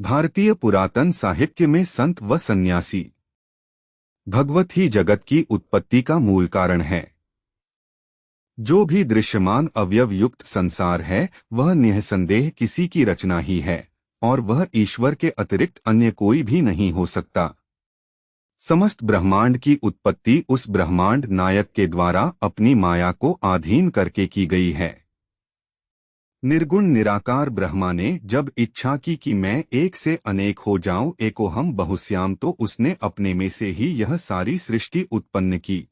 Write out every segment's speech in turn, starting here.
भारतीय पुरातन साहित्य में संत व सन्यासी। भगवत ही जगत की उत्पत्ति का मूल कारण है। जो भी दृश्यमान अवयव युक्त संसार है वह निःसंदेह किसी की रचना ही है और वह ईश्वर के अतिरिक्त अन्य कोई भी नहीं हो सकता। समस्त ब्रह्मांड की उत्पत्ति उस ब्रह्मांड नायक के द्वारा अपनी माया को अधीन करके की गई है। निर्गुण निराकार ब्रह्मा ने जब इच्छा की कि मैं एक से अनेक हो जाऊं, एकोहम बहुश्याम, तो उसने अपने में से ही यह सारी सृष्टि उत्पन्न की।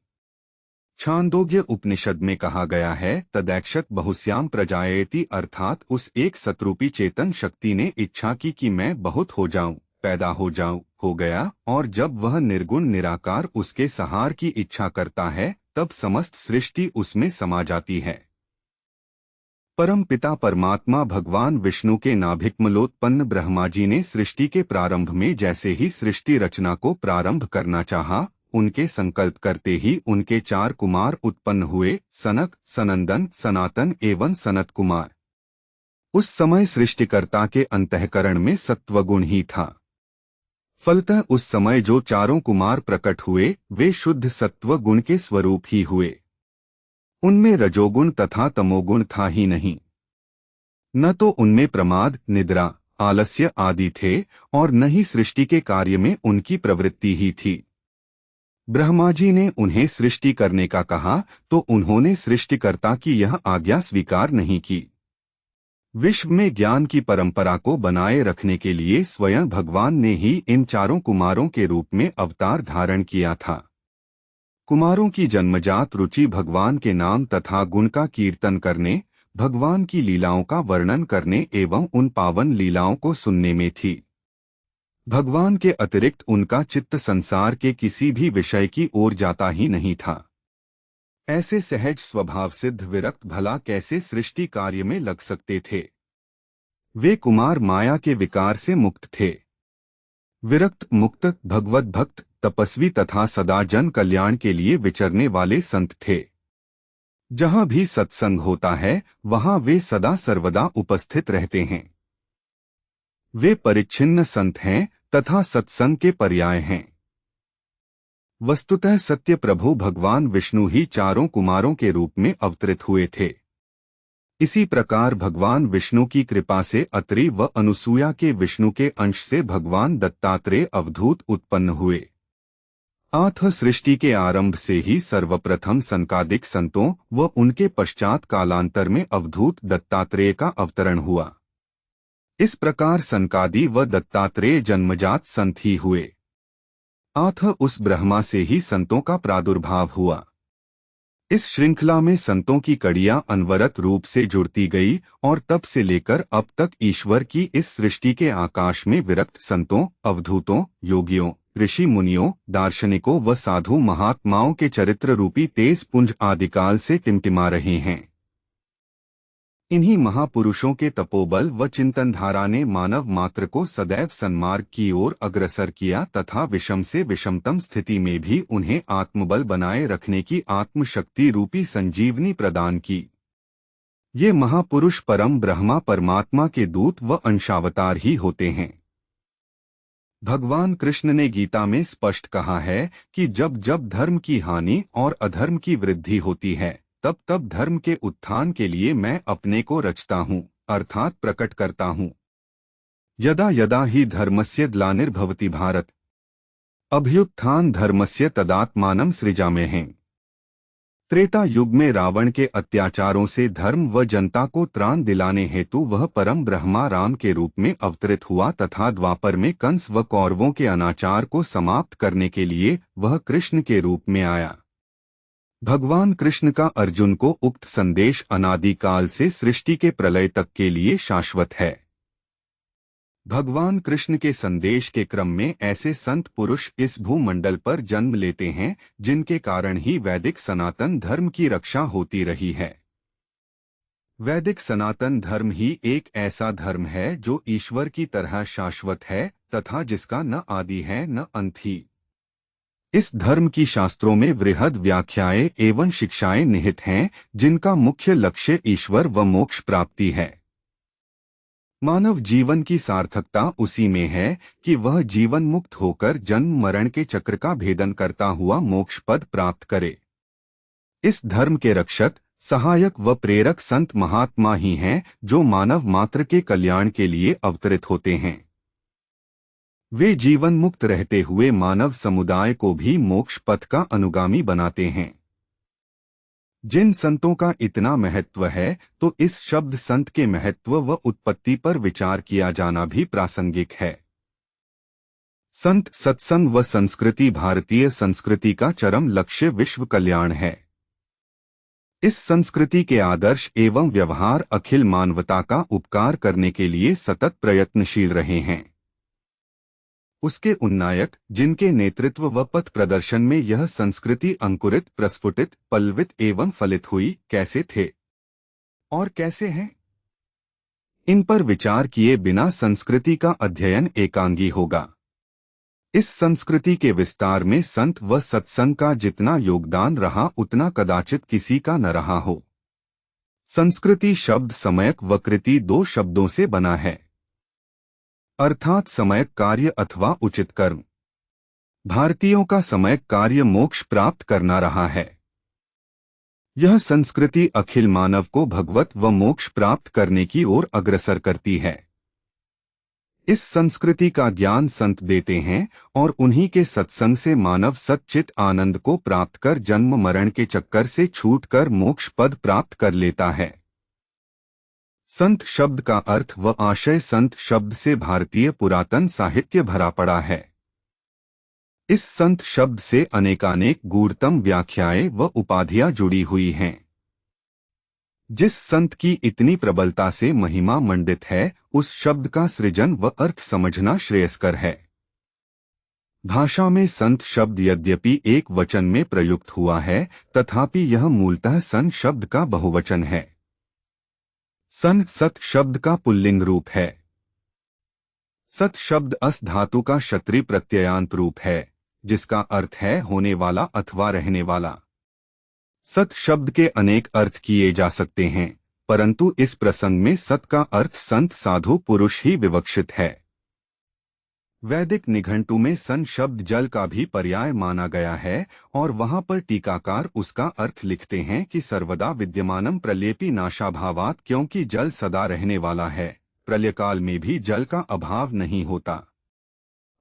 छांदोग्य उपनिषद में कहा गया है, तदैक्षत बहुश्याम प्रजायेति, अर्थात उस एक सतरूपी चेतन शक्ति ने इच्छा की कि मैं बहुत हो जाऊं, पैदा हो जाऊं, हो गया। और जब वह निर्गुण निराकार उसके सहार की इच्छा करता है तब समस्त सृष्टि उसमें समा जाती है। परम पिता परमात्मा भगवान विष्णु के नाभिकमलोत्पन्न ब्रह्मा जी ने सृष्टि के प्रारंभ में जैसे ही सृष्टि रचना को प्रारंभ करना चाहा, उनके संकल्प करते ही उनके 4 कुमार उत्पन्न हुए, सनक, सनंदन, सनातन एवं सनत कुमार। उस समय सृष्टिकर्ता के अंतःकरण में सत्वगुण ही था। फलतः उस समय जो 4 कुमार प्रकट हुए वे शुद्ध सत्व गुण के स्वरूप ही हुए। उनमें रजोगुण तथा तमोगुण था ही नहीं। न तो उनमें प्रमाद, निद्रा, आलस्य आदि थे और न ही सृष्टि के कार्य में उनकी प्रवृत्ति ही थी। ब्रह्मा जी ने उन्हें सृष्टि करने का कहा तो उन्होंने सृष्टिकर्ता की यह आज्ञा स्वीकार नहीं की। विश्व में ज्ञान की परंपरा को बनाए रखने के लिए स्वयं भगवान ने ही इन 4 कुमारों के रूप में अवतार धारण किया था। कुमारों की जन्मजात रुचि भगवान के नाम तथा गुण का कीर्तन करने, भगवान की लीलाओं का वर्णन करने एवं उन पावन लीलाओं को सुनने में थी। भगवान के अतिरिक्त उनका चित्त संसार के किसी भी विषय की ओर जाता ही नहीं था। ऐसे सहज स्वभाव सिद्ध विरक्त भला कैसे सृष्टि कार्य में लग सकते थे। वे कुमार माया के विकार से मुक्त थे। विरक्त, मुक्त, भगवत भक्त, तपस्वी तथा सदा जन कल्याण के लिए विचरने वाले संत थे। जहां भी सत्संग होता है वहां वे सदा सर्वदा उपस्थित रहते हैं। वे परिच्छिन्न संत हैं तथा सत्संग के पर्याय हैं। वस्तुतः सत्य प्रभु भगवान विष्णु ही 4 कुमारों के रूप में अवतरित हुए थे। इसी प्रकार भगवान विष्णु की कृपा से अत्रि व अनुसूया के विष्णु के अंश से भगवान दत्तात्रेय अवधूत उत्पन्न हुए। आठ सृष्टि के आरंभ से ही सर्वप्रथम सनकादिक संतों व उनके पश्चात कालांतर में अवधूत दत्तात्रेय का अवतरण हुआ। इस प्रकार सनकादि व दत्तात्रेय जन्मजात संत ही हुए। आठ उस ब्रह्मा से ही संतों का प्रादुर्भाव हुआ। इस श्रृंखला में संतों की कड़ियां अनवरत रूप से जुड़ती गई और तब से लेकर अब तक ईश्वर की इस सृष्टि के आकाश में विरक्त संतों, अवधूतों, योगियों, ऋषि मुनियों, दार्शनिकों व साधु महात्माओं के चरित्र रूपी तेज पुंज आदिकाल से टिमटिमा रहे हैं। इन्हीं महापुरुषों के तपोबल व चिंतनधारा ने मानव मात्र को सदैव सन्मार्ग की ओर अग्रसर किया तथा विषम से विषमतम स्थिति में भी उन्हें आत्मबल बनाए रखने की आत्मशक्ति रूपी संजीवनी प्रदान की। ये महापुरुष परम ब्रह्मा परमात्मा के दूत व अंशावतार ही होते हैं। भगवान कृष्ण ने गीता में स्पष्ट कहा है कि जब जब धर्म की हानि और अधर्म की वृद्धि होती है तब तब धर्म के उत्थान के लिए मैं अपने को रचता हूँ, अर्थात प्रकट करता हूँ। यदा यदा ही धर्मस्य ग्लानिर्भवति भारत अभ्युत्थान धर्मस्य तदात्मानं सृजाम्यहम्। त्रेता युग में रावण के अत्याचारों से धर्म व जनता को त्राण दिलाने हेतु वह परम ब्रह्मा राम के रूप में अवतरित हुआ तथा द्वापर में कंस व कौरवों के अनाचार को समाप्त करने के लिए वह कृष्ण के रूप में आया। भगवान कृष्ण का अर्जुन को उक्त संदेश अनादिकाल से सृष्टि के प्रलय तक के लिए शाश्वत है। भगवान कृष्ण के संदेश के क्रम में ऐसे संत पुरुष इस भूमंडल पर जन्म लेते हैं जिनके कारण ही वैदिक सनातन धर्म की रक्षा होती रही है। वैदिक सनातन धर्म ही एक ऐसा धर्म है जो ईश्वर की तरह शाश्वत है तथा जिसका न आदि है न अंत ही। इस धर्म की शास्त्रों में वृहद व्याख्याएं एवं शिक्षाएं निहित हैं जिनका मुख्य लक्ष्य ईश्वर व मोक्ष प्राप्ति है। मानव जीवन की सार्थकता उसी में है कि वह जीवन मुक्त होकर जन्म मरण के चक्र का भेदन करता हुआ मोक्ष पद प्राप्त करे। इस धर्म के रक्षक, सहायक व प्रेरक संत महात्मा ही हैं जो मानव मात्र के कल्याण के लिए अवतरित होते हैं। वे जीवन मुक्त रहते हुए मानव समुदाय को भी मोक्ष पथ का अनुगामी बनाते हैं। जिन संतों का इतना महत्व है तो इस शब्द संत के महत्व व उत्पत्ति पर विचार किया जाना भी प्रासंगिक है। संत, सत्संग व संस्कृति भारतीय संस्कृति का चरम लक्ष्य विश्व कल्याण है। इस संस्कृति के आदर्श एवं व्यवहार अखिल मानवता का उपकार करने के लिए सतत प्रयत्नशील रहे हैं। उसके उन्नायक, जिनके नेतृत्व व पथ प्रदर्शन में यह संस्कृति अंकुरित, प्रस्फुटित, पल्लवित एवं फलित हुई, कैसे थे और कैसे हैं, इन पर विचार किए बिना संस्कृति का अध्ययन एकांगी होगा। इस संस्कृति के विस्तार में संत व सत्संग का जितना योगदान रहा उतना कदाचित किसी का न रहा हो। संस्कृति शब्द समयक व कृति दो शब्दों से बना है, अर्थात समयक कार्य अथवा उचित कर्म। भारतीयों का समयक कार्य मोक्ष प्राप्त करना रहा है। यह संस्कृति अखिल मानव को भगवत व मोक्ष प्राप्त करने की ओर अग्रसर करती है। इस संस्कृति का ज्ञान संत देते हैं और उन्हीं के सत्संग से मानव सच्चित आनंद को प्राप्त कर जन्म मरण के चक्कर से छूटकर मोक्ष पद प्राप्त कर लेता है। संत शब्द का अर्थ व आशय संत शब्द से भारतीय पुरातन साहित्य भरा पड़ा है। इस संत शब्द से अनेकानेक गूढ़तम व्याख्याएं व उपाधियां जुड़ी हुई हैं। जिस संत की इतनी प्रबलता से महिमा मंडित है, उस शब्द का सृजन व अर्थ समझना श्रेयस्कर है। भाषा में संत शब्द यद्यपि एक वचन में प्रयुक्त हुआ है, तथापि यह मूलतः सन शब्द का बहुवचन है। सन सत शब्द का पुल्लिंग रूप है। सत शब्द अस धातु का क्षत्रि प्रत्ययांत रूप है, जिसका अर्थ है होने वाला अथवा रहने वाला। सत शब्द के अनेक अर्थ किए जा सकते हैं, परंतु इस प्रसंग में सत का अर्थ संत साधु पुरुष ही विवक्षित है। वैदिक निघंटु में सन शब्द जल का भी पर्याय माना गया है और वहां पर टीकाकार उसका अर्थ लिखते हैं कि सर्वदा विद्यमानम प्रलेपी नाशाभावात, क्योंकि जल सदा रहने वाला है, प्रलयकाल में भी जल का अभाव नहीं होता।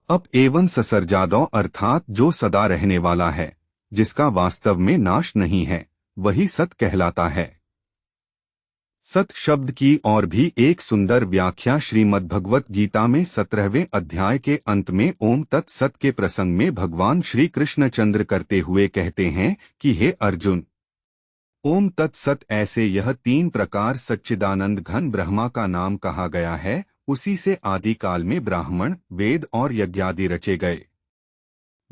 अप एवं ससर्जादौ अर्थात जो सदा रहने वाला है, जिसका वास्तव में नाश नहीं है, वही सत कहलाता है। सत शब्द की और भी एक सुंदर व्याख्या श्रीमद्भगवत गीता में 17वें अध्याय के अंत में ओम तत्सत के प्रसंग में भगवान श्री कृष्णचंद्र करते हुए कहते हैं कि हे अर्जुन, ओम तत्सत ऐसे यह 3 प्रकार सच्चिदानंद घन ब्रह्मा का नाम कहा गया है। उसी से आदिकाल में ब्राह्मण, वेद और यज्ञादि रचे गए।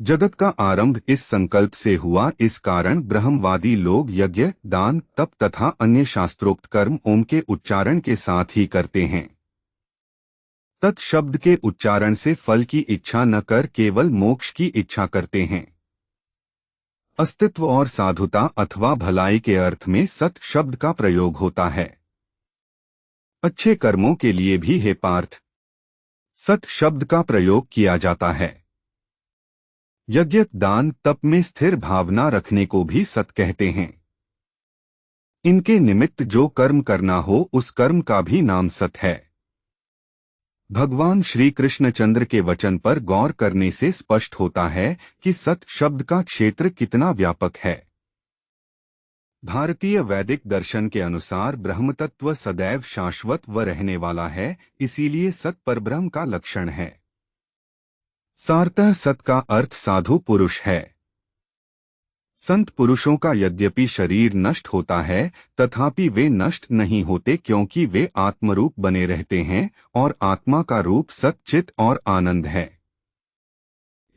जगत का आरंभ इस संकल्प से हुआ, इस कारण ब्रह्मवादी लोग यज्ञ, दान, तप तथा अन्य शास्त्रोक्त कर्म ओम के उच्चारण के साथ ही करते हैं। तत् शब्द के उच्चारण से फल की इच्छा न कर केवल मोक्ष की इच्छा करते हैं। अस्तित्व और साधुता अथवा भलाई के अर्थ में सत शब्द का प्रयोग होता है। अच्छे कर्मों के लिए भी हे पार्थ, सत शब्द का प्रयोग किया जाता है। यज्ञ, दान, तप में स्थिर भावना रखने को भी सत कहते हैं। इनके निमित्त जो कर्म करना हो उस कर्म का भी नाम सत है। भगवान श्री कृष्णचंद्र के वचन पर गौर करने से स्पष्ट होता है कि सत शब्द का क्षेत्र कितना व्यापक है। भारतीय वैदिक दर्शन के अनुसार ब्रह्मतत्व सदैव शाश्वत व रहने वाला है, इसीलिए सत परब्रह्म का लक्षण है। सारतः सत का अर्थ साधु पुरुष है। संत पुरुषों का यद्यपि शरीर नष्ट होता है, तथापि वे नष्ट नहीं होते, क्योंकि वे आत्मरूप बने रहते हैं और आत्मा का रूप सत, चित और आनंद है।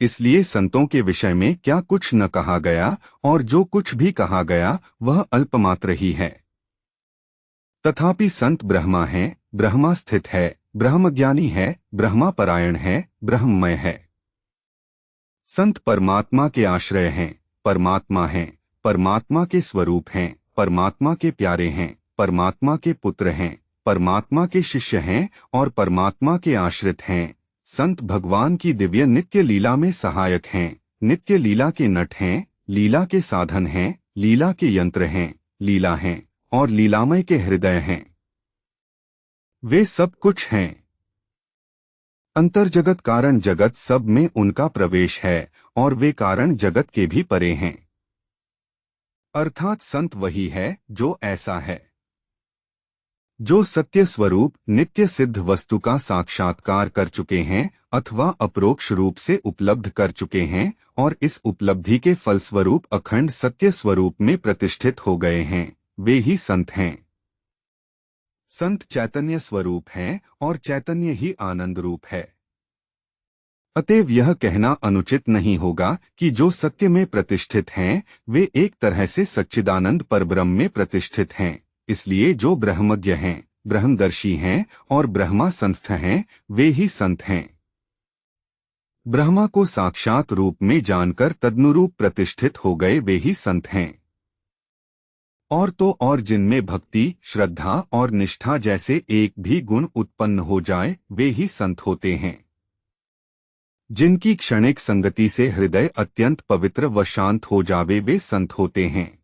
इसलिए संतों के विषय में क्या कुछ न कहा गया और जो कुछ भी कहा गया वह अल्पमात्र ही है। तथापि संत ब्रह्मा है, ब्रह्मा स्थित है, ब्रह्मज्ञानी है, ब्रह्मा परायण है, ब्रह्ममय है। संत परमात्मा के आश्रय हैं, परमात्मा हैं, परमात्मा के स्वरूप हैं, परमात्मा के प्यारे हैं, परमात्मा के पुत्र हैं, परमात्मा के शिष्य हैं और परमात्मा के आश्रित हैं। संत भगवान की दिव्य नित्य लीला में सहायक हैं, नित्य लीला के नट हैं, लीला के साधन हैं, लीला के यंत्र हैं, लीला हैं और लीलामय के हृदय हैं। वे सब कुछ हैं। अंतर्जगत कारण जगत सब में उनका प्रवेश है और वे कारण जगत के भी परे हैं। अर्थात संत वही है जो ऐसा है, जो सत्य स्वरूप नित्य सिद्ध वस्तु का साक्षात्कार कर चुके हैं अथवा अपरोक्ष रूप से उपलब्ध कर चुके हैं और इस उपलब्धि के फलस्वरूप अखंड सत्य स्वरूप में प्रतिष्ठित हो गए हैं, वे ही संत हैं। संत चैतन्य स्वरूप हैं और चैतन्य ही आनंद रूप है। अतएव यह कहना अनुचित नहीं होगा कि जो सत्य में प्रतिष्ठित हैं वे एक तरह से सच्चिदानंद परब्रह्म में प्रतिष्ठित हैं। इसलिए जो ब्रह्मज्ञ हैं, ब्रह्मदर्शी हैं और ब्रह्मा संस्थ हैं वे ही संत हैं। ब्रह्मा को साक्षात रूप में जानकर तदनुरूप प्रतिष्ठित हो गए वे ही संत हैं। और तो और जिनमें भक्ति, श्रद्धा और निष्ठा जैसे एक भी गुण उत्पन्न हो जाए वे ही संत होते हैं। जिनकी क्षणिक संगति से हृदय अत्यंत पवित्र व शांत हो जावे वे संत होते हैं।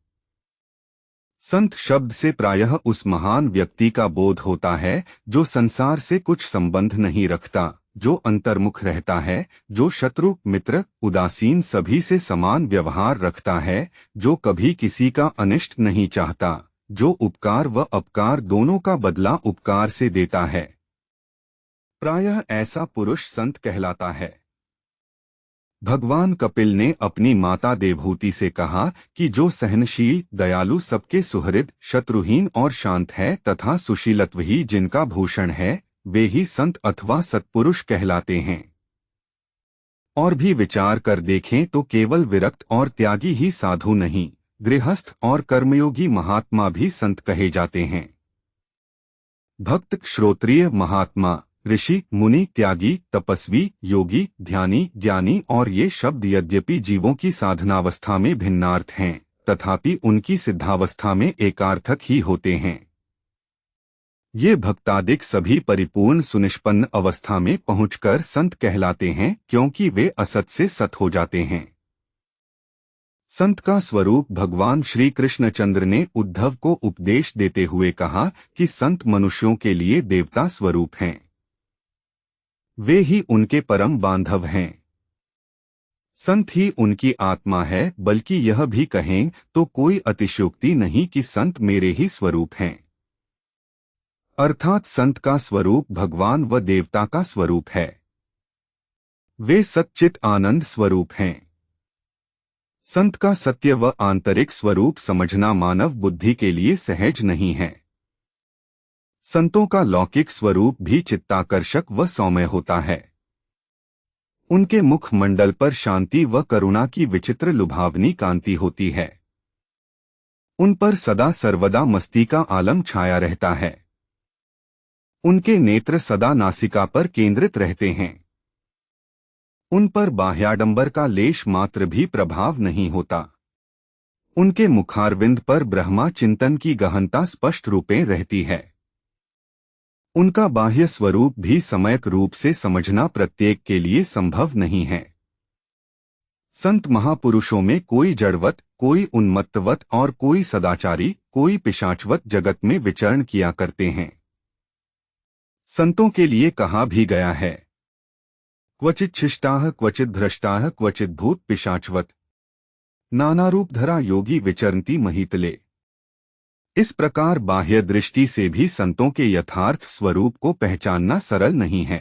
संत शब्द से प्रायः उस महान व्यक्ति का बोध होता है जो संसार से कुछ संबंध नहीं रखता, जो अंतर्मुख रहता है, जो शत्रु मित्र उदासीन सभी से समान व्यवहार रखता है, जो कभी किसी का अनिष्ट नहीं चाहता, जो उपकार व अपकार दोनों का बदला उपकार से देता है। प्रायः ऐसा पुरुष संत कहलाता है। भगवान कपिल ने अपनी माता देवहूति से कहा कि जो सहनशील, दयालु, सबके सुहृद, शत्रुहीन और शांत है तथा सुशीलत्व ही जिनका भूषण है वे ही संत अथवा सत्पुरुष कहलाते हैं। और भी विचार कर देखें तो केवल विरक्त और त्यागी ही साधु नहीं, गृहस्थ और कर्मयोगी महात्मा भी संत कहे जाते हैं। भक्त, श्रोत्रिय, महात्मा, ऋषि, मुनि, त्यागी, तपस्वी, योगी, ध्यानी, ज्ञानी और ये शब्द यद्यपि जीवों की साधनावस्था में भिन्नार्थ हैं तथापि उनकी सिद्धावस्था में एकार्थक ही होते हैं। ये भक्तादिक सभी परिपूर्ण सुनिष्पन्न अवस्था में पहुंचकर संत कहलाते हैं क्योंकि वे असत से सत हो जाते हैं। संत का स्वरूप भगवान श्री कृष्णचंद्र ने उद्धव को उपदेश देते हुए कहा कि संत मनुष्यों के लिए देवता स्वरूप हैं। वे ही उनके परम बांधव हैं। संत ही उनकी आत्मा है, बल्कि यह भी कहें तो कोई अतिशयोक्ति नहीं कि संत मेरे ही स्वरूप हैं। अर्थात संत का स्वरूप भगवान व देवता का स्वरूप है। वे सच्चित आनंद स्वरूप हैं। संत का सत्य व आंतरिक स्वरूप समझना मानव बुद्धि के लिए सहज नहीं है। संतों का लौकिक स्वरूप भी चित्ताकर्षक व सौम्य होता है। उनके मुख मंडल पर शांति व करुणा की विचित्र लुभावनी कांति होती है। उन पर सदा सर्वदा मस्ती का आलम छाया रहता है। उनके नेत्र सदा नासिका पर केंद्रित रहते हैं। उन पर बाह्याडंबर का लेश मात्र भी प्रभाव नहीं होता। उनके मुखारविंद पर ब्रह्मा चिंतन की गहनता स्पष्ट रूपे रहती है। उनका बाह्य स्वरूप भी सम्यक रूप से समझना प्रत्येक के लिए संभव नहीं है। संत महापुरुषों में कोई जड़वत, कोई उन्मत्तवत और कोई सदाचारी, कोई पिशाचवत जगत में विचरण किया करते हैं। संतों के लिए कहा भी गया है, क्वचित शिष्टाः क्वचित भ्रष्टाः क्वचित भूत पिशाचवत, नानारूपधरा योगी विचरन्ति महितले। इस प्रकार बाह्य दृष्टि से भी संतों के यथार्थ स्वरूप को पहचानना सरल नहीं है।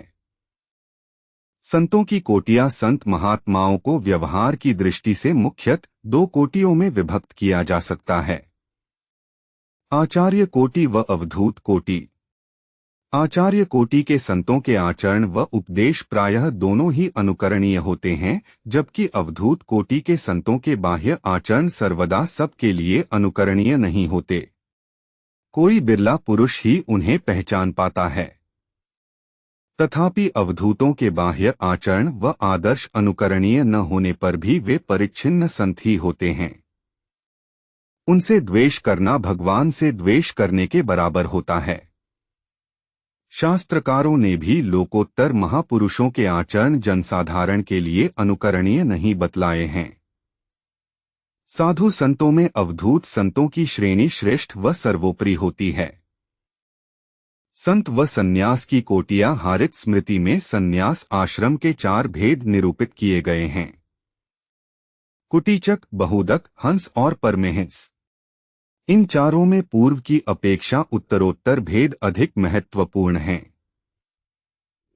संतों की कोटियां संत महात्माओं को व्यवहार की दृष्टि से मुख्यतः दो कोटियों में विभक्त किया जा सकता है, आचार्य कोटि व अवधूत कोटि। आचार्य कोटि के संतों के आचरण व उपदेश प्रायः दोनों ही अनुकरणीय होते हैं, जबकि अवधूत कोटि के संतों के बाह्य आचरण सर्वदा सबके लिए अनुकरणीय नहीं होते। कोई बिरला पुरुष ही उन्हें पहचान पाता है। तथापि अवधूतों के बाह्य आचरण व आदर्श अनुकरणीय न होने पर भी वे परिच्छिन्न संत ही होते हैं। उनसे द्वेष करना भगवान से द्वेष करने के बराबर होता है। शास्त्रकारों ने भी लोकोत्तर महापुरुषों के आचरण जनसाधारण के लिए अनुकरणीय नहीं बतलाए हैं। साधु संतों में अवधूत संतों की श्रेणी श्रेष्ठ व सर्वोपरि होती है। संत व सन्यास की कोटियां हारित स्मृति में सन्यास आश्रम के 4 भेद निरूपित किए गए हैं: कुटीचक, बहुदक, हंस और परमहंस। इन चारों में पूर्व की अपेक्षा उत्तरोत्तर भेद अधिक महत्वपूर्ण हैं।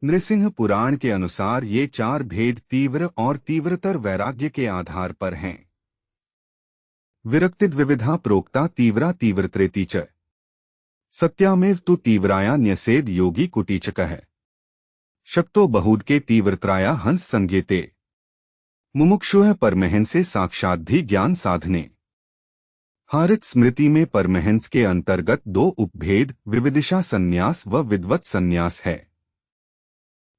नृसिंह पुराण के अनुसार ये 4 भेद तीव्र और तीव्रतर वैराग्य के आधार पर हैं। विरक्तिद्विविधा प्रोक्ता तीव्रा तीव्रत्रेति च सत्यामेव तु तीव्राया न्यसेद योगी कुटीचकः शक्तो बहुद के तीव्रत्राया हंस संज्ञेते मुमुक्षुः परमहंसे साक्षाद्धि ज्ञान साधने। हारित स्मृति में परमहंस के अंतर्गत 2 उपभेद विविदिशा संन्यास व विद्वत संन्यास है।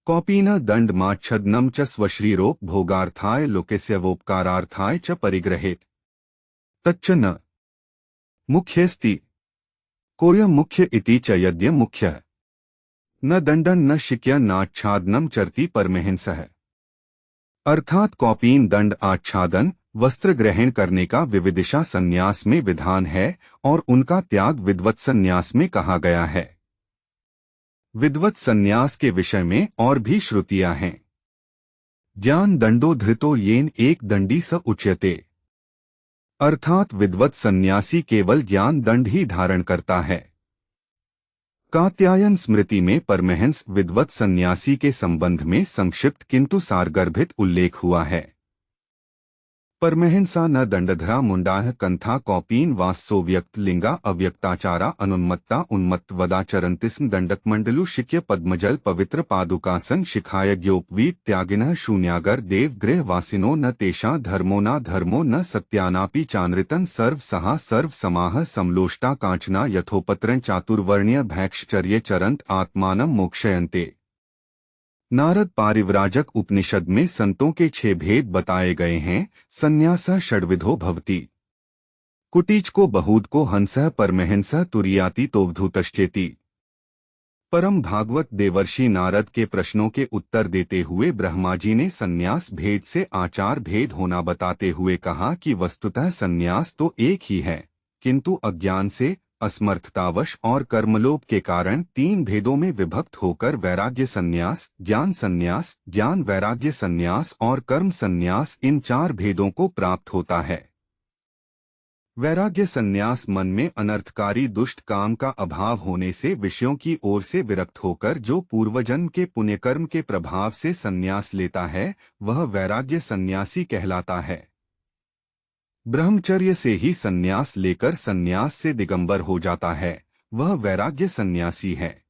कौपीन दंड माच्छदनम च स्वश्रीरोप भोगार्थाय लोकस्यवोपकारार्थाय च परिग्रहेत तच्च न मुख्यस्ति कोयम मुख्य इति च यद्य मुख्यः न दंडन न शिक्य नाच्छादनम चरति परमहंसः। अर्थात कौपीन दंड आच्छादन वस्त्र ग्रहण करने का विविदिशा संन्यास में विधान है और उनका त्याग विद्वत संन्यास में कहा गया है। विद्वत संन्यास के विषय में और भी श्रुतियां हैं। ज्ञान दंडो धृतो येन एक दंडी स उच्यते। अर्थात विद्वत सन्यासी केवल ज्ञान दंड ही धारण करता है। कात्यायन स्मृति में परमहंस विद्वत सन्यासी के संबंध में संक्षिप्त किंतु सारगर्भित उल्लेख हुआ है। परमहंसा न दंडधरा मुंडाह कंथा कौपीन वास्सो व्यक्त लिंगा अव्यक्ताचारा अनुन्मत्ता उन्मत्तवदाचरन्तिस्म दंडकमंडलु शिक्य पद्मजल पवित्र पादुकासन शिखायज्ञोपवीत त्यागिनः शून्यागर देव गृह वासिनो न तेषा धर्मो न धर्मो न सत्यानापि चानृतन सर्व सहा सर्व समाह समलोष्टा कांचना यथोपत्रं चातुर्वर्ण्य भैक्षचर्य चरंत आत्मानं मोक्षयन्ते। नारद पारिव्राजक उपनिषद में संतों के 6 भेद बताए गए हैं। संन्यासः षड्विधो भवति। कुटीच को बहुद को हंसः परमहंसः तुरीयाति तोवधूतश्चेति। परम भागवत देवर्षि नारद के प्रश्नों के उत्तर देते हुए ब्रह्माजी ने संन्यास भेद से आचार भेद होना बताते हुए कहा कि वस्तुतः संन्यास तो एक ही है, किंतु अज्ञान से, असमर्थतावश और कर्मलोभ के कारण 3 भेदों में विभक्त होकर वैराग्य संन्यास, ज्ञान वैराग्य संन्यास और कर्म संन्यास इन 4 भेदों को प्राप्त होता है। वैराग्य संन्यास मन में अनर्थकारी दुष्ट काम का अभाव होने से विषयों की ओर से विरक्त होकर जो पूर्वजन्म के पुण्यकर्म के प्रभाव से संन्यास लेता है, वह वैराग्य संन्यासी कहलाता है। ब्रह्मचर्य से ही संन्यास लेकर संन्यास से दिगंबर हो जाता है, वह वैराग्य संन्यासी है।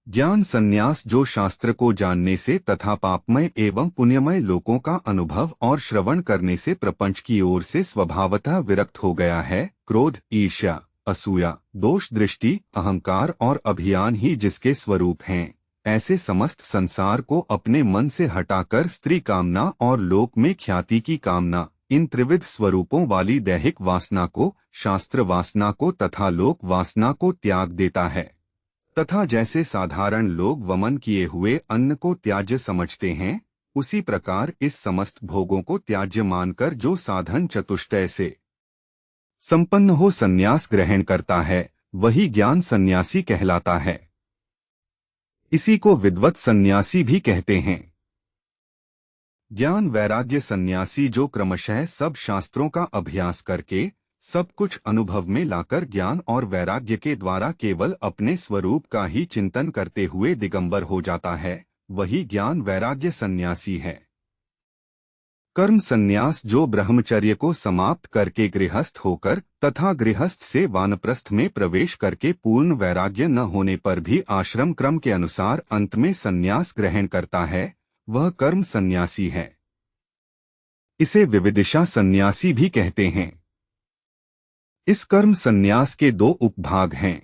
ज्ञान संन्यास जो शास्त्र को जानने से तथा पापमय एवं पुण्यमय लोकों का अनुभव और श्रवण करने से प्रपंच की ओर से स्वभावतः विरक्त हो गया है। क्रोध, ईर्ष्या, असूया, दोष दृष्टि, अहंकार और अभिमान ही जिसके स्वरूप हैं, ऐसे समस्त संसार को अपने मन से हटाकर स्त्री कामना और लोक में ख्याति की कामना, इन त्रिविध स्वरूपों वाली दैहिक वासना को, शास्त्र वासना को तथा लोक वासना को त्याग देता है। तथा जैसे साधारण लोग वमन किए हुए अन्न को त्याज्य समझते हैं, उसी प्रकार इस समस्त भोगों को त्याज्य मानकर जो साधन चतुष्टय से संपन्न हो संन्यास ग्रहण करता है, वही ज्ञान सन्यासी कहलाता है। इसी को विद्वत सन्यासी भी कहते हैं। ज्ञान वैराग्य सन्यासी जो क्रमशः सब शास्त्रों का अभ्यास करके सब कुछ अनुभव में लाकर ज्ञान और वैराग्य के द्वारा केवल अपने स्वरूप का ही चिंतन करते हुए दिगंबर हो जाता है, वही ज्ञान वैराग्य सन्यासी है। कर्म सन्यास जो ब्रह्मचर्य को समाप्त करके गृहस्थ होकर तथा गृहस्थ से वानप्रस्थ में प्रवेश करके पूर्ण वैराग्य न होने पर भी आश्रम क्रम के अनुसार अंत में सन्यास ग्रहण करता है, वह कर्म सन्यासी है। इसे विविदिशा सन्यासी भी कहते हैं। इस कर्म सन्यास के 2 उपभाग हैं।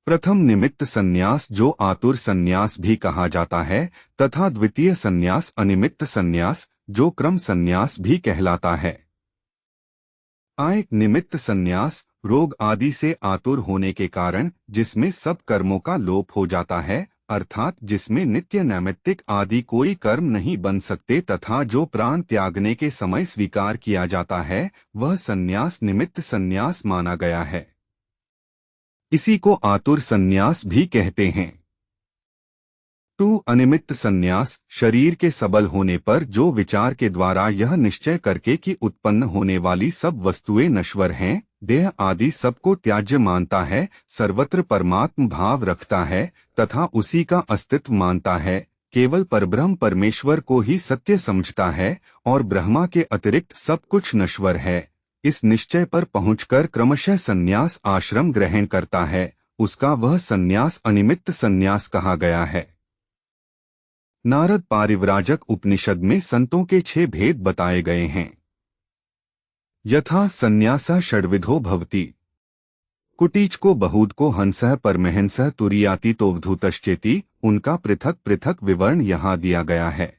प्रथम निमित्त सन्यास जो आतुर सन्यास भी कहा जाता है तथा द्वितीय सन्यास अनिमित्त सन्यास जो क्रम सन्यास भी कहलाता है। निमित्त सन्यास रोग आदि से आतुर होने के कारण जिसमें सब कर्मों का लोप हो जाता है, अर्थात जिसमें नित्य नैमित्तिक आदि कोई कर्म नहीं बन सकते तथा जो प्राण त्यागने के समय स्वीकार किया जाता है, वह संन्यास निमित्त संन्यास माना गया है। इसी को आतुर संन्यास भी कहते हैं। अनिमित्त संन्यास, शरीर के सबल होने पर जो विचार के द्वारा यह निश्चय करके कि उत्पन्न होने वाली सब वस्तुएं नश्वर हैं, देह आदि सबको त्याज्य मानता है, सर्वत्र परमात्म भाव रखता है तथा उसी का अस्तित्व मानता है, केवल परब्रह्म परमेश्वर को ही सत्य समझता है और ब्रह्मा के अतिरिक्त सब कुछ नश्वर है। इस निश्चय पर पहुंचकर क्रमशः संन्यास आश्रम ग्रहण करता है, उसका वह संन्यास अनिमित्त संन्यास कहा गया है। नारद पारिव्राजक उपनिषद में संतों के 6 भेद बताए गए हैं। यथा संन्यासा षड्विधो भवति। कुटीच को बहुत को हंसः परमहंसः तुरीयाति तोवधूतश्चेति, उनका पृथक पृथक विवरण यहाँ दिया गया है।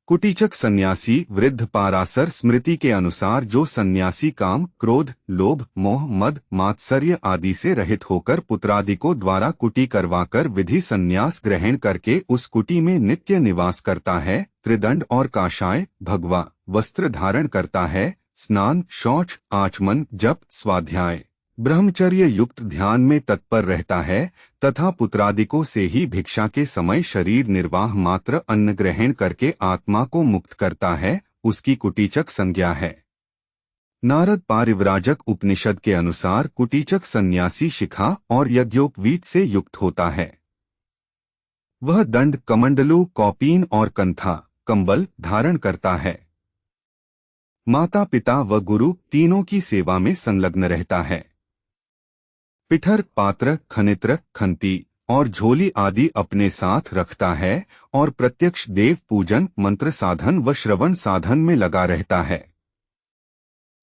कुटीचक सन्यासी वृद्ध पारासर स्मृति के अनुसार जो सन्यासी काम, क्रोध, लोभ, मोह, मद, मात्सर्य आदि से रहित होकर पुत्रादि को द्वारा कुटी करवाकर विधि सन्यास ग्रहण करके उस कुटी में नित्य निवास करता है, त्रिदंड और काषाय भगवा वस्त्र धारण करता है, स्नान, शौच, आचमन, जप, स्वाध्याय, ब्रह्मचर्य युक्त ध्यान में तत्पर रहता है तथा पुत्रादिकों से ही भिक्षा के समय शरीर निर्वाह मात्र अन्न ग्रहण करके आत्मा को मुक्त करता है, उसकी कुटीचक संज्ञा है। नारद पारिव्राजक उपनिषद के अनुसार कुटीचक सन्यासी शिखा और यज्ञोपवीत से युक्त होता है। वह दंड, कमंडलू, कौपीन और कंथा कंबल धारण करता है। माता पिता व गुरु तीनों की सेवा में संलग्न रहता है। पिठर, पात्र, खनित्र, खंती और झोली आदि अपने साथ रखता है और प्रत्यक्ष देव पूजन, मंत्र साधन व श्रवण साधन में लगा रहता है।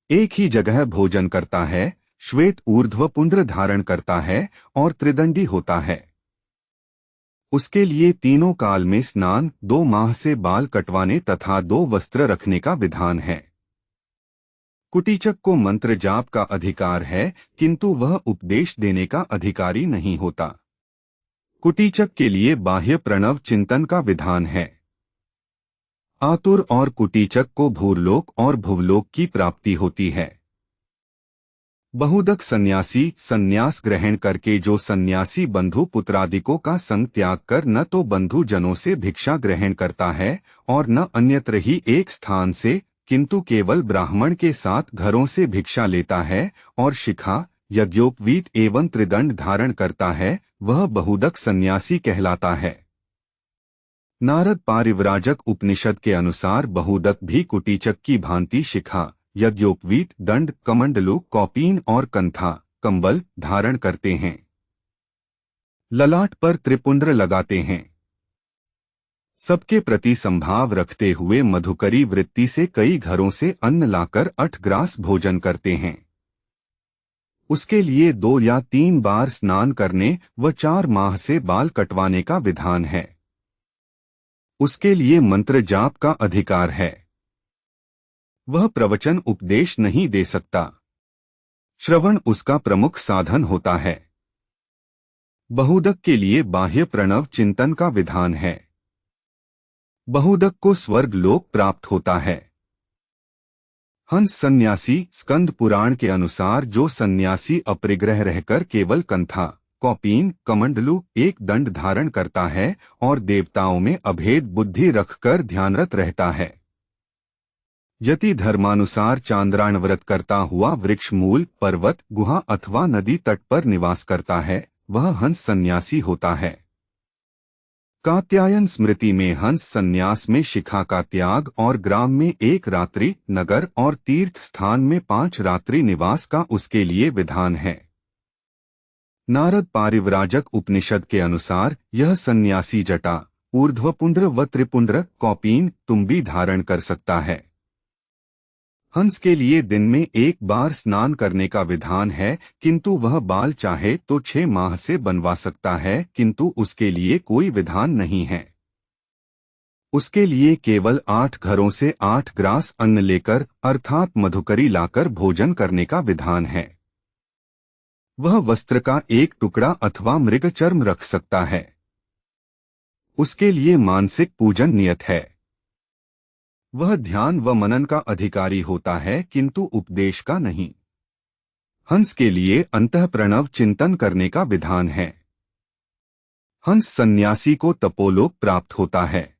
एक ही जगह भोजन करता है, श्वेत ऊर्ध्व पुंड्र धारण करता है और त्रिदंडी होता है। उसके लिए तीनों काल में स्नान, 2 माह से बाल कटवाने तथा 2 वस्त्र रखने का विधान है। कुटीचक को मंत्र जाप का अधिकार है, किंतु वह उपदेश देने का अधिकारी नहीं होता। कुटीचक के लिए बाह्य प्रणव चिंतन का विधान है। आतुर और कुटीचक को भूरलोक और भुवलोक की प्राप्ति होती है। बहुदक सन्यासी सन्यास ग्रहण करके जो सन्यासी बंधु पुत्रादिकों का संग त्याग कर न तो बंधु जनों से भिक्षा ग्रहण करता है और न अन्यत्र ही एक स्थान से, किंतु केवल ब्राह्मण के साथ घरों से भिक्षा लेता है और शिखा, यज्ञोपवीत एवं त्रिदंड धारण करता है, वह बहुदक सन्यासी कहलाता है। नारद पारिव्राजक उपनिषद के अनुसार बहुदक भी कुटीचक की भांति शिखा, यज्ञोपवीत, दंड, कमंडलू, कौपीन और कंथा कंबल धारण करते हैं। ललाट पर त्रिपुंड्र लगाते हैं। सबके प्रति संभाव रखते हुए मधुकरी वृत्ति से कई घरों से अन्न लाकर 8 ग्रास भोजन करते हैं। उसके लिए 2 या 3 बार स्नान करने व 4 माह से बाल कटवाने का विधान है। उसके लिए मंत्र जाप का अधिकार है। वह प्रवचन उपदेश नहीं दे सकता। श्रवण उसका प्रमुख साधन होता है। बहुदक के लिए बाह्य प्रणव चिंतन का विधान है। बहुदक को स्वर्ग लोक प्राप्त होता है। हंस सन्यासी स्कंद पुराण के अनुसार जो सन्यासी अपरिग्रह रहकर केवल कंथा, कौपीन, कमंडलू, एक दंड धारण करता है और देवताओं में अभेद बुद्धि रखकर ध्यानरत रहता है, यति धर्मानुसार चांद्रायण व्रत करता हुआ वृक्ष मूल, पर्वत, गुहा अथवा नदी तट पर निवास करता है, वह हंस सन्यासी होता है। कात्यायन स्मृति में हंस सन्यास में शिखा का त्याग और ग्राम में 1 रात्रि, नगर और तीर्थ स्थान में 5 रात्रि निवास का उसके लिए विधान है। नारद पारिव्राजक उपनिषद के अनुसार यह सन्यासी जटा, ऊर्ध्वपुंड्र व त्रिपुंड्र, कौपीन, तुम्बी धारण कर सकता है। हंस के लिए दिन में 1 बार स्नान करने का विधान है, किंतु वह बाल चाहे तो 6 माह से बनवा सकता है, किंतु उसके लिए कोई विधान नहीं है। उसके लिए केवल 8 घरों से 8 ग्रास अन्न लेकर अर्थात मधुकरी लाकर भोजन करने का विधान है। वह वस्त्र का एक टुकड़ा अथवा मृग चर्म रख सकता है। उसके लिए मानसिक पूजन नियत है। वह ध्यान व मनन का अधिकारी होता है किंतु उपदेश का नहीं। हंस के लिए अंतःप्रणव चिंतन करने का विधान है। हंस सन्यासी को तपोलोक प्राप्त होता है।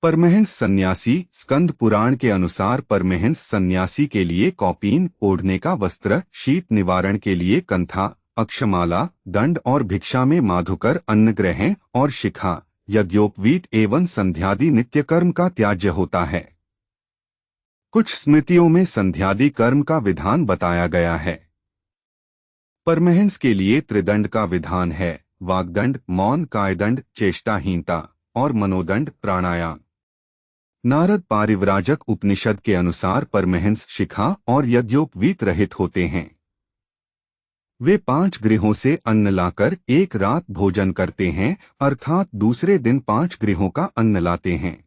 परमहंस सन्यासी स्कंद पुराण के अनुसार परमहंस सन्यासी के लिए कौपीन ओढ़ने का वस्त्र, शीत निवारण के लिए कंथा, अक्षमाला, दंड और भिक्षा में माधुकर अन्न ग्रहण और शिखा, यज्ञोपवीत एवं संध्यादि नित्य कर्म का त्याज्य होता है। कुछ स्मृतियों में संध्यादि कर्म का विधान बताया गया है। परमहंस के लिए त्रिदंड का विधान है: वाग्दंड, मौन, कायदंड, चेष्टाहीनता और मनोदंड, प्राणायाम। नारद पारिव्राजक उपनिषद के अनुसार परमहंस शिखा और यज्ञोपवीत रहित होते हैं। वे 5 गृहों से अन्न लाकर एक रात भोजन करते हैं, अर्थात दूसरे दिन 5 गृहों का अन्न लाते हैं।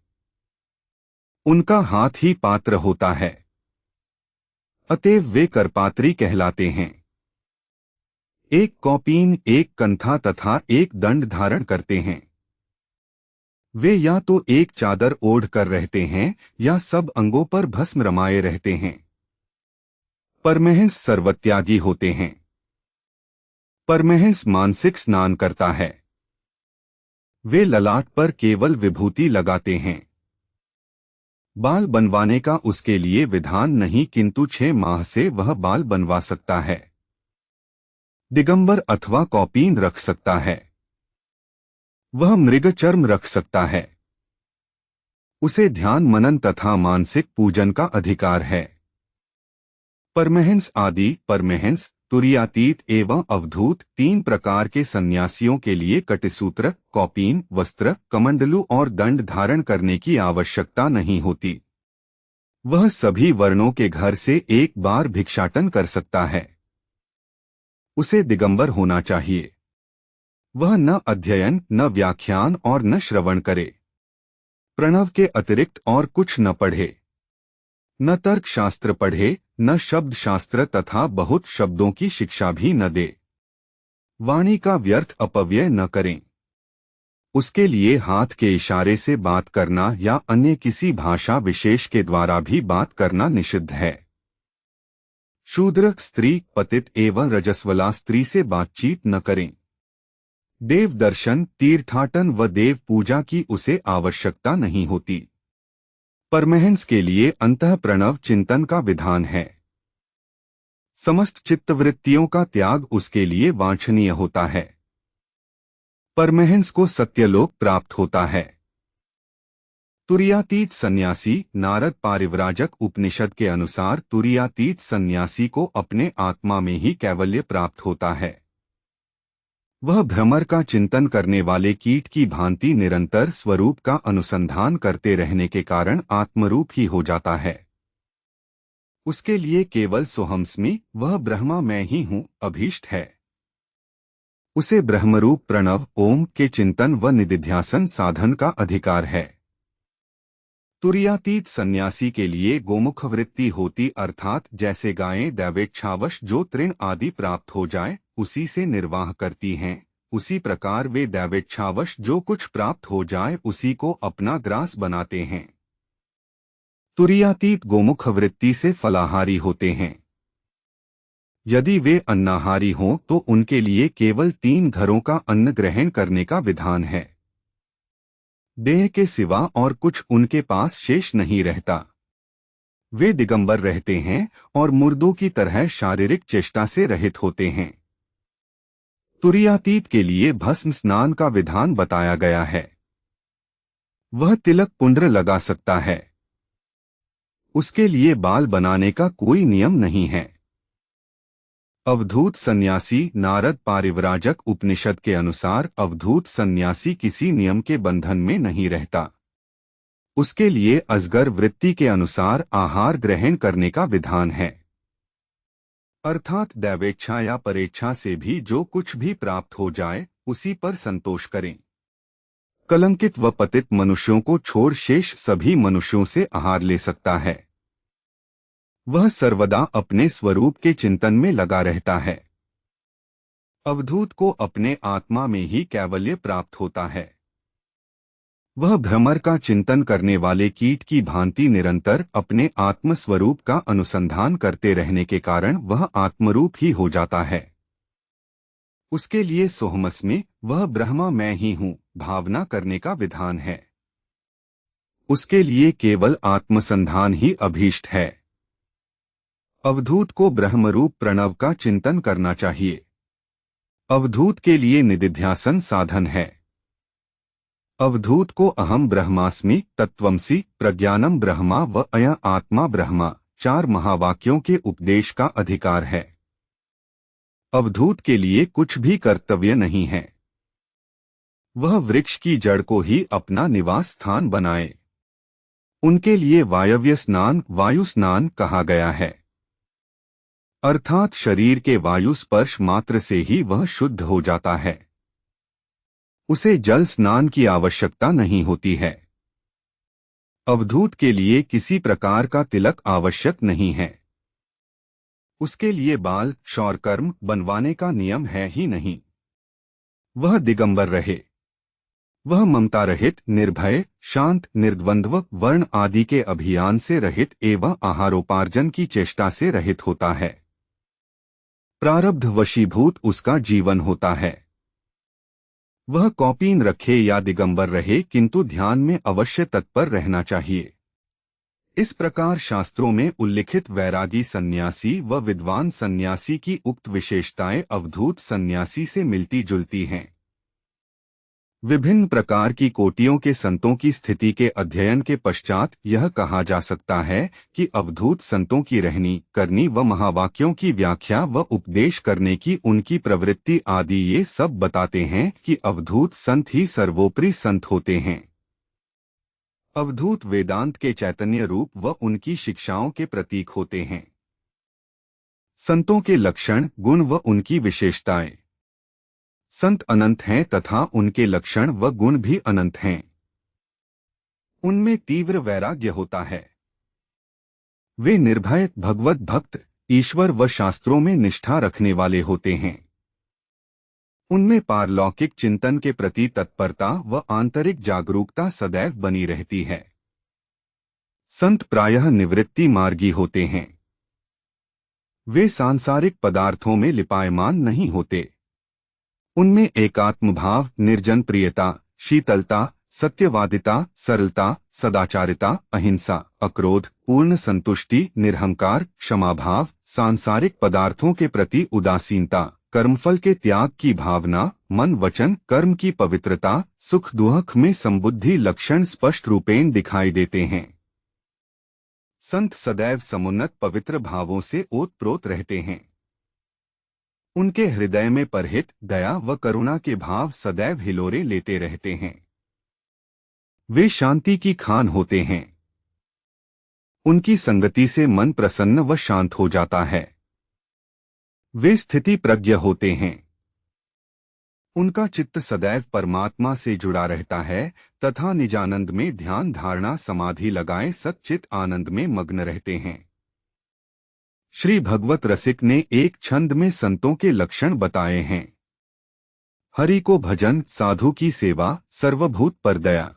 उनका हाथ ही पात्र होता है, अतएव वे करपात्री कहलाते हैं। एक कौपीन, एक कंथा तथा एक दंड धारण करते हैं। वे या तो एक चादर ओढ़ कर रहते हैं या सब अंगों पर भस्म रमाए रहते हैं। परमहंस सर्वत्यागी होते हैं। परमहंस मानसिक स्नान करता है। वे ललाट पर केवल विभूति लगाते हैं। बाल बनवाने का उसके लिए विधान नहीं, किंतु 6 माह से वह बाल बनवा सकता है। दिगंबर अथवा कौपीन रख सकता है। वह मृग चर्म रख सकता है। उसे ध्यान, मनन तथा मानसिक पूजन का अधिकार है। परमहंस आदि, परमहंस, तुरीयातीत एवं अवधूत 3 प्रकार के सन्यासियों के लिए कटिसूत्र, कौपीन, वस्त्र, कमंडलू और दंड धारण करने की आवश्यकता नहीं होती। वह सभी वर्णों के घर से एक बार भिक्षाटन कर सकता है। उसे दिगंबर होना चाहिए। वह न अध्ययन, न व्याख्यान और न श्रवण करे। प्रणव के अतिरिक्त और कुछ न पढ़े। न तर्क शास्त्र पढ़े, न शब्द शास्त्र तथा बहुत शब्दों की शिक्षा भी न दे। वाणी का व्यर्थ अपव्यय न करें। उसके लिए हाथ के इशारे से बात करना या अन्य किसी भाषा विशेष के द्वारा भी बात करना निषिद्ध है। शूद्र स्त्री, पतित एवं रजस्वला स्त्री से बातचीत न करें। देव दर्शन, तीर्थाटन व देव पूजा की उसे आवश्यकता नहीं होती। परमहंस के लिए अंतःप्रणव चिंतन का विधान है। समस्त चित्तवृत्तियों का त्याग उसके लिए वांछनीय होता है। परमहंस को सत्यलोक प्राप्त होता है। तुरीयातीत सन्यासी, नारद पारिव्राजक उपनिषद के अनुसार तुरीयातीत सन्यासी को अपने आत्मा में ही कैवल्य प्राप्त होता है। वह भ्रमर का चिंतन करने वाले कीट की भांति निरंतर स्वरूप का अनुसंधान करते रहने के कारण आत्मरूप ही हो जाता है। उसके लिए केवल सोहमस्मि, वह ब्रह्मा मैं ही हूँ, अभीष्ट है। उसे ब्रह्मरूप प्रणव ओम के चिंतन व निदिध्यासन साधन का अधिकार है। तुरीयातीत सन्यासी के लिए गोमुख वृत्ति होती, अर्थात जैसे गायें दैवेच्छावश जो तृण आदि प्राप्त हो जाए उसी से निर्वाह करती हैं, उसी प्रकार वे दैवेच्छावश जो कुछ प्राप्त हो जाए उसी को अपना ग्रास बनाते हैं। तुरीयातीत गोमुख वृत्ति से फलाहारी होते हैं। यदि वे अन्नाहारी हों तो उनके लिए केवल 3 घरों का अन्न ग्रहण करने का विधान है। देह के सिवा और कुछ उनके पास शेष नहीं रहता। वे दिगंबर रहते हैं और मुर्दों की तरह शारीरिक चेष्टा से रहित होते हैं। तुरीयातीत के लिए भस्म स्नान का विधान बताया गया है। वह तिलक पुंड्र लगा सकता है। उसके लिए बाल बनाने का कोई नियम नहीं है। अवधूत सन्यासी, नारद पारिव्राजक उपनिषद के अनुसार अवधूत सन्यासी किसी नियम के बंधन में नहीं रहता। उसके लिए अजगर वृत्ति के अनुसार आहार ग्रहण करने का विधान है, अर्थात दैवेच्छा या परेच्छा से भी जो कुछ भी प्राप्त हो जाए उसी पर संतोष करें। कलंकित व पतित मनुष्यों को छोड़ शेष सभी मनुष्यों से आहार ले सकता है। वह सर्वदा अपने स्वरूप के चिंतन में लगा रहता है। अवधूत को अपने आत्मा में ही कैवल्य प्राप्त होता है। वह भ्रमर का चिंतन करने वाले कीट की भांति निरंतर अपने आत्मस्वरूप का अनुसंधान करते रहने के कारण वह आत्मरूप ही हो जाता है। उसके लिए सोहमस में वह ब्रह्मा मैं ही हूँ भावना करने का विधान है। उसके लिए केवल आत्मसंधान ही अभीष्ट है। अवधूत को ब्रह्मरूप प्रणव का चिंतन करना चाहिए। अवधूत के लिए निदिध्यासन साधन है। अवधूत को अहम ब्रह्मास्मि, तत्वमसि, प्रज्ञानम ब्रह्मा व अयं आत्मा ब्रह्मा 4 महावाक्यों के उपदेश का अधिकार है। अवधूत के लिए कुछ भी कर्तव्य नहीं है। वह वृक्ष की जड़ को ही अपना निवास स्थान बनाए। उनके लिए वायव्य स्नान वायु स्नान कहा गया है, अर्थात शरीर के वायु स्पर्श मात्र से ही वह शुद्ध हो जाता है। उसे जल स्नान की आवश्यकता नहीं होती है। अवधूत के लिए किसी प्रकार का तिलक आवश्यक नहीं है। उसके लिए बाल शौरकर्म बनवाने का नियम है ही नहीं। वह दिगंबर रहे। वह ममता रहित, निर्भय, शांत, निर्द्वंद्व, वर्ण आदि के अभियान से रहित एवं आहारोपार्जन की चेष्टा से रहित होता है। प्रारब्ध वशीभूत उसका जीवन होता है। वह कौपीन रखे या दिगंबर रहे, किंतु ध्यान में अवश्य तत्पर रहना चाहिए। इस प्रकार शास्त्रों में उल्लिखित वैरागी सन्यासी व विद्वान सन्यासी की उक्त विशेषताएं अवधूत सन्यासी से मिलती जुलती हैं। विभिन्न प्रकार की कोटियों के संतों की स्थिति के अध्ययन के पश्चात यह कहा जा सकता है कि अवधूत संतों की रहनी करनी व महावाक्यों की व्याख्या व उपदेश करने की उनकी प्रवृत्ति आदि ये सब बताते हैं कि अवधूत संत ही सर्वोपरि संत होते हैं। अवधूत वेदांत के चैतन्य रूप व उनकी शिक्षाओं के प्रतीक होते हैं। संतों के लक्षण, गुण व उनकी विशेषताएं। संत अनंत हैं तथा उनके लक्षण व गुण भी अनंत हैं। उनमें तीव्र वैराग्य होता है। वे निर्भय, भगवत भक्त, ईश्वर व शास्त्रों में निष्ठा रखने वाले होते हैं। उनमें पारलौकिक चिंतन के प्रति तत्परता व आंतरिक जागरूकता सदैव बनी रहती है। संत प्रायः निवृत्ति मार्गी होते हैं। वे सांसारिक पदार्थों में लिपायमान नहीं होते। उनमें एकात्म भाव, निर्जन प्रियता, शीतलता, सत्यवादिता, सरलता, सदाचारिता, अहिंसा, अक्रोध, पूर्ण संतुष्टि, निरहंकार, क्षमाभाव, सांसारिक पदार्थों के प्रति उदासीनता, कर्मफल के त्याग की भावना, मन वचन कर्म की पवित्रता, सुख दुख में संबुद्धि लक्षण स्पष्ट रूपेण दिखाई देते हैं। संत सदैव समुन्नत पवित्र भावों से ओतप्रोत रहते हैं। उनके हृदय में परहित दया व करुणा के भाव सदैव हिलोरे लेते रहते हैं। वे शांति की खान होते हैं। उनकी संगति से मन प्रसन्न व शांत हो जाता है। वे स्थिति प्रज्ञ होते हैं। उनका चित्त सदैव परमात्मा से जुड़ा रहता है तथा निजानंद में ध्यान धारणा समाधि लगाए सच्चित आनंद में मग्न रहते हैं। श्री भगवत रसिक ने एक छंद में संतों के लक्षण बताए हैं। हरि को भजन, साधु की सेवा, सर्वभूत पर दया,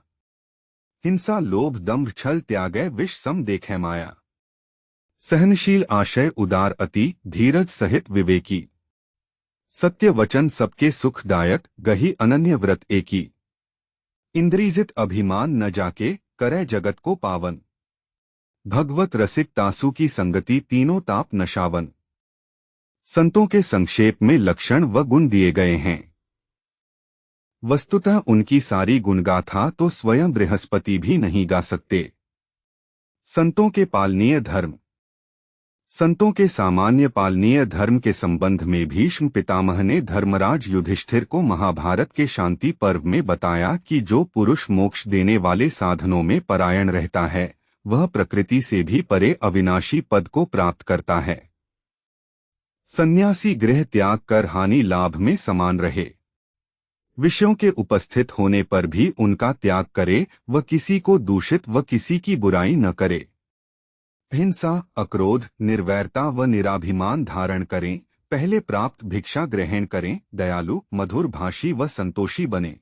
हिंसा लोभ दंभ छल त्यागै विष सम देखे माया, सहनशील आशय उदार अति, धीरज सहित विवेकी, सत्य वचन सबके सुखदायक, गही अनन्य व्रत एकी, इंद्रिजित अभिमान न जाके, करे जगत को पावन, भगवत रसिक तासु की संगति तीनों ताप नशावन। संतों के संक्षेप में लक्षण व गुण दिए गए हैं। वस्तुतः उनकी सारी गुणगाथा तो स्वयं बृहस्पति भी नहीं गा सकते। संतों के पालनीय धर्म। संतों के सामान्य पालनीय धर्म के संबंध में भीष्म पितामह ने धर्मराज युधिष्ठिर को महाभारत के शांति पर्व में बताया कि जो पुरुष मोक्ष देने वाले साधनों में परायण रहता है वह प्रकृति से भी परे अविनाशी पद को प्राप्त करता है। सन्यासी गृह त्याग कर हानि लाभ में समान रहे। विषयों के उपस्थित होने पर भी उनका त्याग करे व किसी को दूषित व किसी की बुराई न करे। हिंसा, अक्रोध, निर्वैरता व निराभिमान धारण करें, पहले प्राप्त भिक्षा ग्रहण करें, दयालु, मधुर भाषी व संतोषी बने,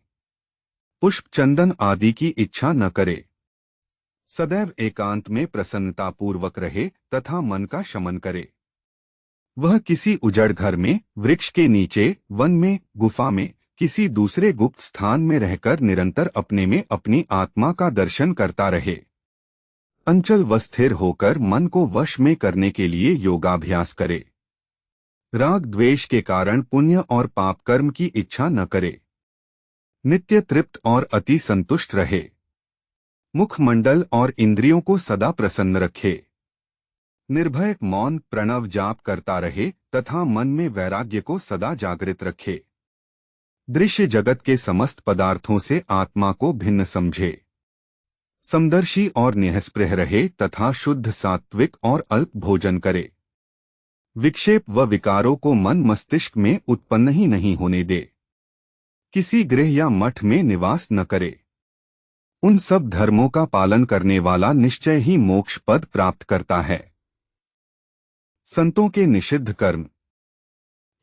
पुष्प चंदन आदि की इच्छा न करे, सदैव एकांत में प्रसन्नतापूर्वक रहे तथा मन का शमन करे। वह किसी उजड़ घर में, वृक्ष के नीचे, वन में, गुफा में, किसी दूसरे गुप्त स्थान में रहकर निरंतर अपने में अपनी आत्मा का दर्शन करता रहे। अंचल व स्थिर होकर मन को वश में करने के लिए योगाभ्यास करे। राग द्वेष के कारण पुण्य और पाप कर्म की इच्छा न करे। नित्य तृप्त और अति संतुष्ट रहे। मुखमंडल और इंद्रियों को सदा प्रसन्न रखे। निर्भय मौन प्रणव जाप करता रहे तथा मन में वैराग्य को सदा जागृत रखे। दृश्य जगत के समस्त पदार्थों से आत्मा को भिन्न समझे। समदर्शी और निःस्पृह रहे तथा शुद्ध सात्विक और अल्प भोजन करे। विक्षेप व विकारों को मन मस्तिष्क में उत्पन्न ही नहीं होने दे। किसी गृह या मठ में निवास न करे। उन सब धर्मों का पालन करने वाला निश्चय ही मोक्ष पद प्राप्त करता है। संतों के निषिद्ध कर्म।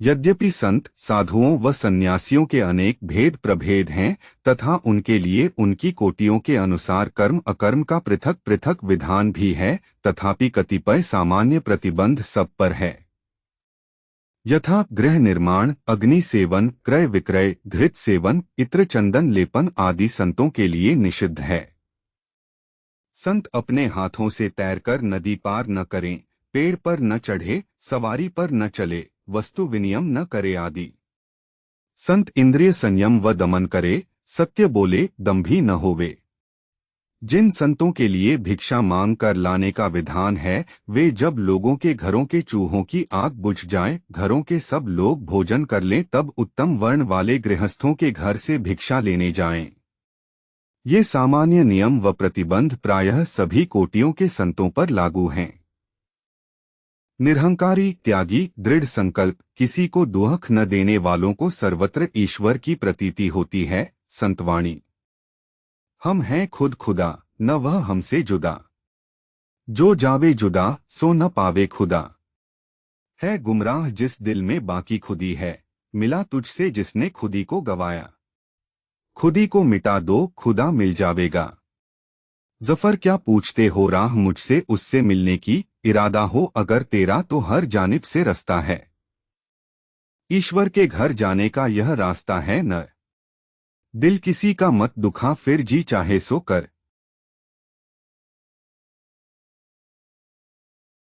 यद्यपि संत, साधुओं व सन्यासियों के अनेक भेद प्रभेद हैं तथा उनके लिए उनकी कोटियों के अनुसार कर्म अकर्म का पृथक पृथक विधान भी है, तथापि कतिपय सामान्य प्रतिबंध सब पर है। यथा गृह निर्माण, अग्नि सेवन, क्रय विक्रय, घृत सेवन, इत्र चंदन लेपन आदि संतों के लिए निषिद्ध है। संत अपने हाथों से तैरकर नदी पार न करें, पेड़ पर न चढ़े, सवारी पर न चले, वस्तु विनियम न करे आदि। संत इंद्रिय संयम व दमन करे, सत्य बोले, दंभी न होवे। जिन संतों के लिए भिक्षा मांग कर लाने का विधान है, वे जब लोगों के घरों के चूहों की आग बुझ जाए, घरों के सब लोग भोजन कर लें, तब उत्तम वर्ण वाले गृहस्थों के घर से भिक्षा लेने जाएं। ये सामान्य नियम व प्रतिबंध प्रायः सभी कोटियों के संतों पर लागू हैं। निरहंकारी, त्यागी, दृढ़ संकल्प, किसी को दुख न देने वालों को सर्वत्र ईश्वर की प्रतीति होती है। संतवाणी। हम हैं खुद खुदा, न वह हमसे जुदा। जो जावे जुदा, सो न पावे खुदा। है गुमराह जिस दिल में बाकी खुदी है, मिला तुझसे जिसने खुदी को गवाया। खुदी को मिटा दो, खुदा मिल जावेगा। जफर क्या पूछते हो राह मुझसे उससे मिलने की, इरादा हो अगर तेरा तो हर जानिब से रास्ता है। ईश्वर के घर जाने का यह रास्ता है न। दिल किसी का मत दुखा, फिर जी चाहे सो कर।